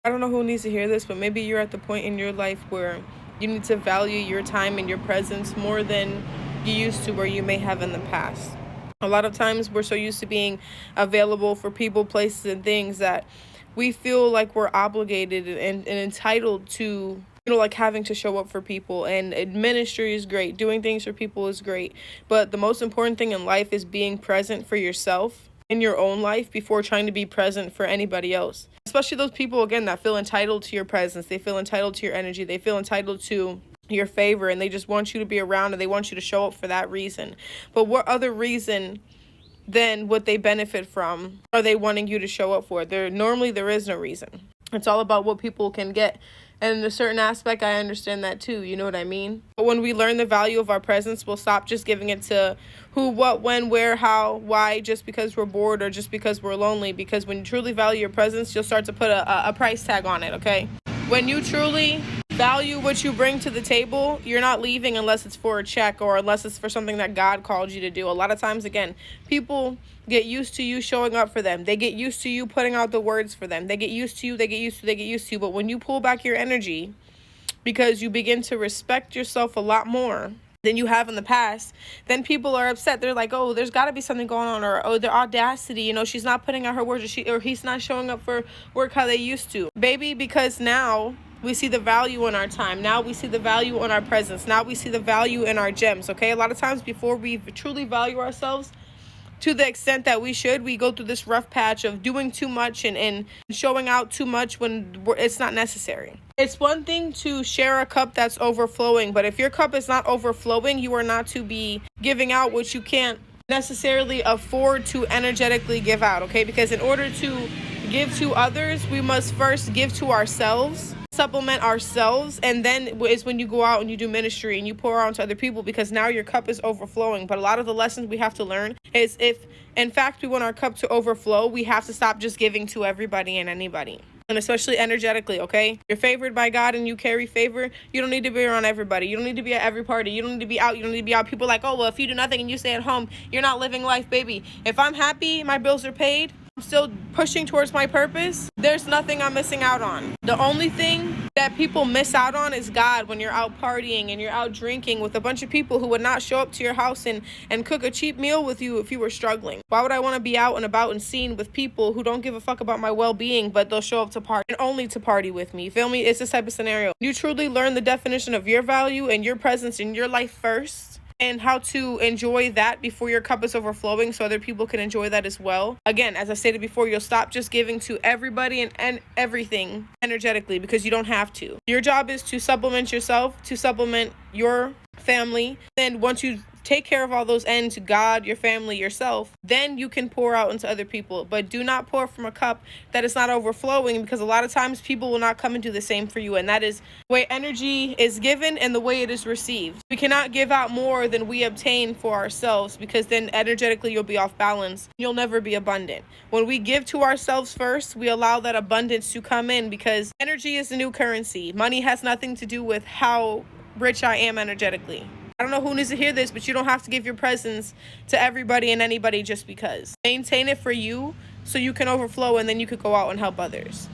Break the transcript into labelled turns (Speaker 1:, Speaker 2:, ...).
Speaker 1: I don't know who needs to hear this, but maybe you're at the point in your life where you need to value your time and your presence more than you used to, or you may have in the past. A lot of times we're so used to being available for people, places, and things that we feel like we're obligated and entitled to, like having to show up for people. And ministry is great, doing things for people is great. But the most important thing in life is being present for yourself in your own life before trying to be present for anybody else. Especially those people, again, that feel entitled to your presence. They feel entitled to your energy. They feel entitled to your favor, and they just want you to be around and they want you to show up for that reason. But what other reason than what they benefit from are they wanting you to show up for? There is no reason. It's all about what people can get. And in a certain aspect, I understand that too. You know what I mean? But when we learn the value of our presence, we'll stop just giving it to who, what, when, where, how, why, just because we're bored or just because we're lonely. Because when you truly value your presence, you'll start to put a price tag on it, okay? When you truly value what you bring to the table, you're not leaving unless it's for a check or unless it's for something that God called you to do. A lot of times, again, people get used to you showing up for them. They get used to you putting out the words for them. They get used to you. But when you pull back your energy, because you begin to respect yourself a lot more than you have in the past, then people are upset. They're like, oh, there's got to be something going on, or oh, the audacity, she's not putting out her words, or he's not showing up for work how they used to. Baby, because now we see the value in our time. Now we see the value in our presence. Now we see the value in our gems, okay? A lot of times before we truly value ourselves to the extent that we should, we go through this rough patch of doing too much and showing out too much when it's not necessary. It's one thing to share a cup that's overflowing, but if your cup is not overflowing, you are not to be giving out what you can't necessarily afford to energetically give out, okay? Because in order to give to others, we must first give to ourselves, supplement ourselves, and then is when you go out and you do ministry and you pour out to other people, because now your cup is overflowing. But a lot of the lessons we have to learn is, if in fact we want our cup to overflow, we have to stop just giving to everybody and anybody. And especially energetically, okay? You're favored by God and you carry favor. You don't need to be around everybody. You don't need to be at every party. You don't need to be out. You don't need to be out. People are like, oh, well, if you do nothing and you stay at home, you're not living life, baby. If I'm happy, my bills are paid, I'm still pushing towards my purpose, there's nothing I'm missing out on. The only thing that people miss out on is God when you're out partying and you're out drinking with a bunch of people who would not show up to your house and cook a cheap meal with you if you were struggling. Why would I want to be out and about and seen with people who don't give a fuck about my well-being, but they'll show up to party and only to party with me? You feel me? It's this type of scenario. You truly learn the definition of your value and your presence in your life first, and how to enjoy that before your cup is overflowing so other people can enjoy that as well. Again, as I stated before, you'll stop just giving to everybody and everything energetically, because you don't have to. Your job is to supplement yourself, to supplement your family. Then once you take care of all those ends, God, your family, yourself, then you can pour out into other people. But do not pour from a cup that is not overflowing, because a lot of times people will not come and do the same for you. And that is the way energy is given and the way it is received. We cannot give out more than we obtain for ourselves, because then energetically you'll be off balance. You'll never be abundant. When we give to ourselves first, we allow that abundance to come in, because energy is the new currency. Money has nothing to do with how rich I am energetically. I don't know who needs to hear this, but you don't have to give your presence to everybody and anybody just because. Maintain it for you so you can overflow, and then you could go out and help others.